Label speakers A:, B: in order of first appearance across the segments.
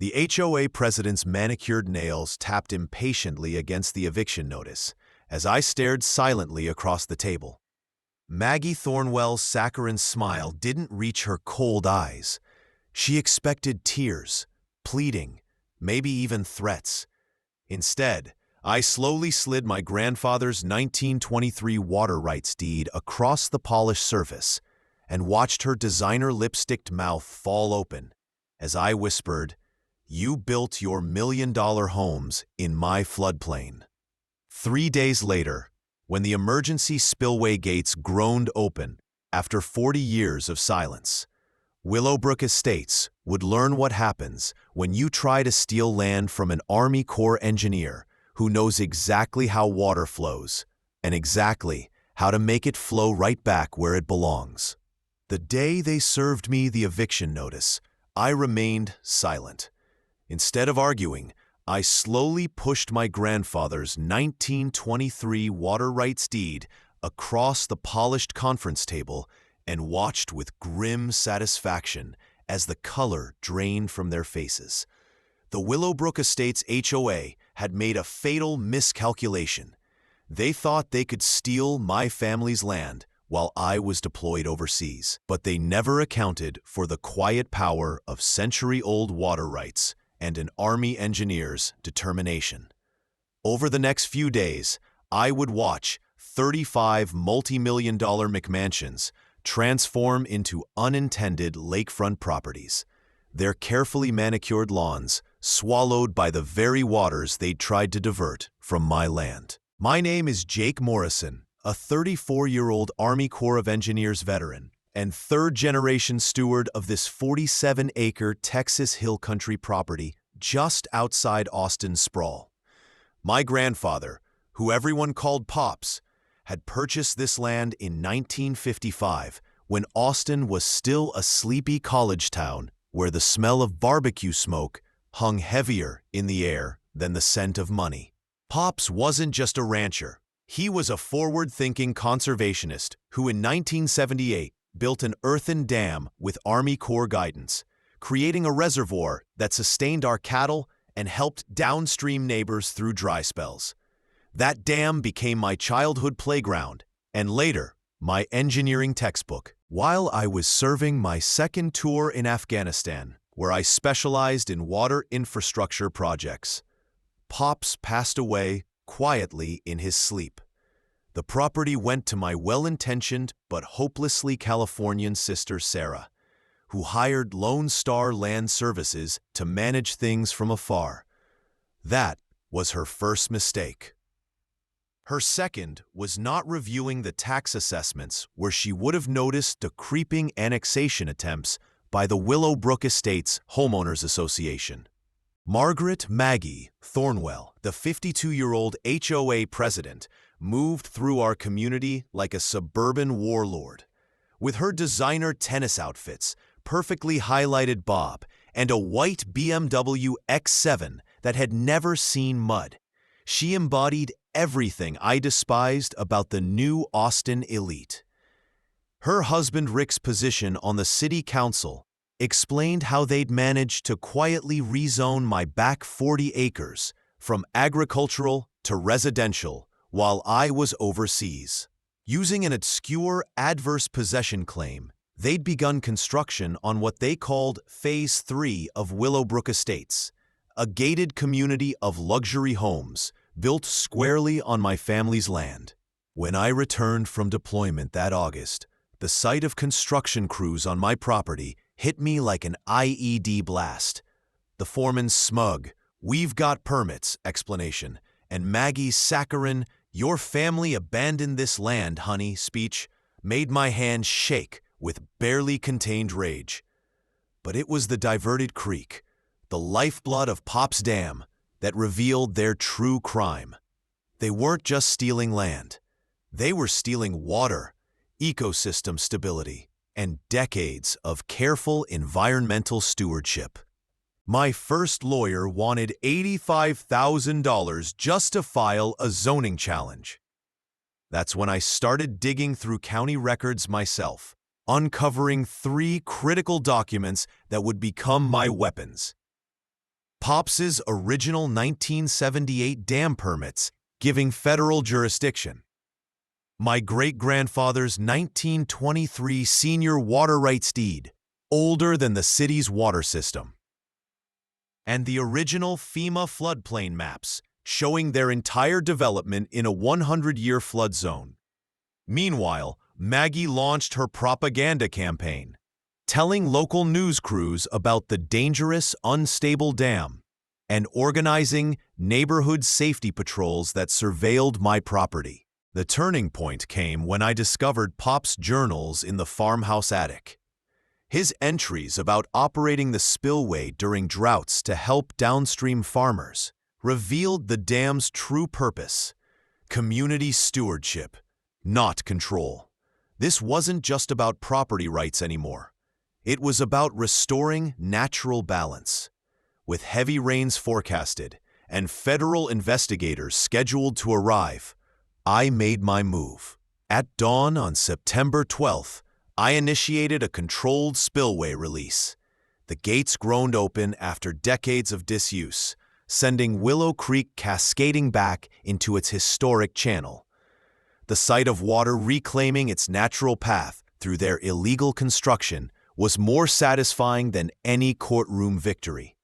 A: The HOA president's manicured nails tapped impatiently against the eviction notice as I stared silently across the table. Maggie Thornwell's saccharine smile didn't reach her cold eyes. She expected tears, pleading, maybe even threats. Instead, I slowly slid my grandfather's 1923 water rights deed across the polished surface and watched her designer lipsticked mouth fall open as I whispered, "You built your million-dollar homes in my floodplain." 3 days later, when the emergency spillway gates groaned open after 40 years of silence, Willowbrook Estates would learn what happens when you try to steal land from an Army Corps engineer who knows exactly how water flows and exactly how to make it flow right back where it belongs. The day they served me the eviction notice, I remained silent. Instead of arguing, I slowly pushed my grandfather's 1923 water rights deed across the polished conference table and watched with grim satisfaction as the color drained from their faces. The Willowbrook Estates HOA had made a fatal miscalculation. They thought they could steal my family's land while I was deployed overseas, but they never accounted for the quiet power of century-old water rights and an Army engineer's determination. Over the next few days, I would watch 35 multi-million-dollar McMansions transform into unintended lakefront properties, their carefully manicured lawns swallowed by the very waters they'd tried to divert from my land. My name is Jake Morrison, a 34-year-old Army Corps of Engineers veteran and third-generation steward of this 47-acre Texas Hill Country property just outside Austin's sprawl. My grandfather, who everyone called Pops, had purchased this land in 1955 when Austin was still a sleepy college town where the smell of barbecue smoke hung heavier in the air than the scent of money. Pops wasn't just a rancher. He was a forward-thinking conservationist who in 1978 built an earthen dam with Army Corps guidance, creating a reservoir that sustained our cattle and helped downstream neighbors through dry spells. That dam became my childhood playground and later my engineering textbook. While I was serving my second tour in Afghanistan, where I specialized in water infrastructure projects, Pops passed away quietly in his sleep. The property went to my well-intentioned but hopelessly Californian sister Sarah, who hired Lone Star Land Services to manage things from afar. That was her first mistake. Her second was not reviewing the tax assessments where she would have noticed the creeping annexation attempts by the Willowbrook Estates Homeowners Association. Margaret Maggie Thornwell, the 52-year-old HOA president, moved through our community like a suburban warlord. With her designer tennis outfits, perfectly highlighted bob, and a white BMW X7 that had never seen mud, she embodied everything I despised about the new Austin elite. Her husband Rick's position on the city council explained how they'd managed to quietly rezone my back 40 acres from agricultural to residential while I was overseas. Using an obscure adverse possession claim, they'd begun construction on what they called Phase 3 of Willowbrook Estates, a gated community of luxury homes built squarely on my family's land. When I returned from deployment that August, the sight of construction crews on my property hit me like an IED blast. The foreman's smug, "We've got permits" explanation, and Maggie's saccharine, "Your family abandoned this land, honey" speech made my hands shake with barely contained rage. But it was the diverted creek, the lifeblood of Pop's Dam, that revealed their true crime. They weren't just stealing land. They were stealing water, ecosystem stability, and decades of careful environmental stewardship. My first lawyer wanted $85,000 just to file a zoning challenge. That's when I started digging through county records myself, uncovering 3 critical documents that would become my weapons. Pops's original 1978 dam permits giving federal jurisdiction. My great-grandfather's 1923 senior water rights deed, older than the city's water system. And the original FEMA floodplain maps, showing their entire development in a 100-year flood zone. Meanwhile, Maggie launched her propaganda campaign, telling local news crews about the dangerous, unstable dam and organizing neighborhood safety patrols that surveilled my property. The turning point came when I discovered Pop's journals in the farmhouse attic. His entries about operating the spillway during droughts to help downstream farmers revealed the dam's true purpose: community stewardship, not control. This wasn't just about property rights anymore. It was about restoring natural balance. With heavy rains forecasted and federal investigators scheduled to arrive, I made my move. At dawn on September 12th, I initiated a controlled spillway release. The gates groaned open after decades of disuse, sending Willow Creek cascading back into its historic channel. The sight of water reclaiming its natural path through their illegal construction was more satisfying than any courtroom victory.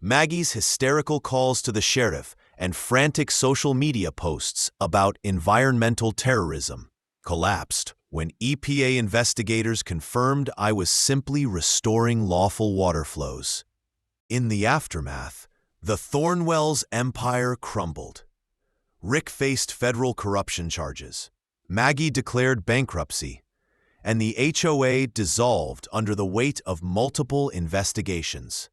A: Maggie's hysterical calls to the sheriff and frantic social media posts about environmental terrorism collapsed when EPA investigators confirmed I was simply restoring lawful water flows. In the aftermath, the Thornwells empire crumbled. Rick faced federal corruption charges. Maggie declared bankruptcy, and the HOA dissolved under the weight of multiple investigations.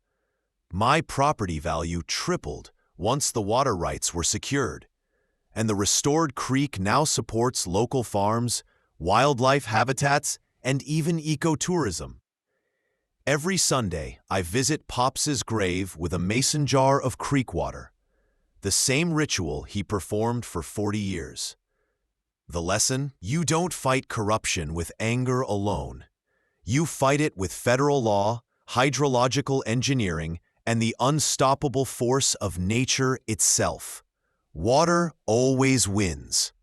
A: My property value tripled once the water rights were secured, and the restored creek now supports local farms, wildlife habitats, and even ecotourism. Every Sunday, I visit Pops's grave with a mason jar of creek water, the same ritual he performed for 40 years. The lesson? You don't fight corruption with anger alone. You fight it with federal law, hydrological engineering, and the unstoppable force of nature itself. Water always wins.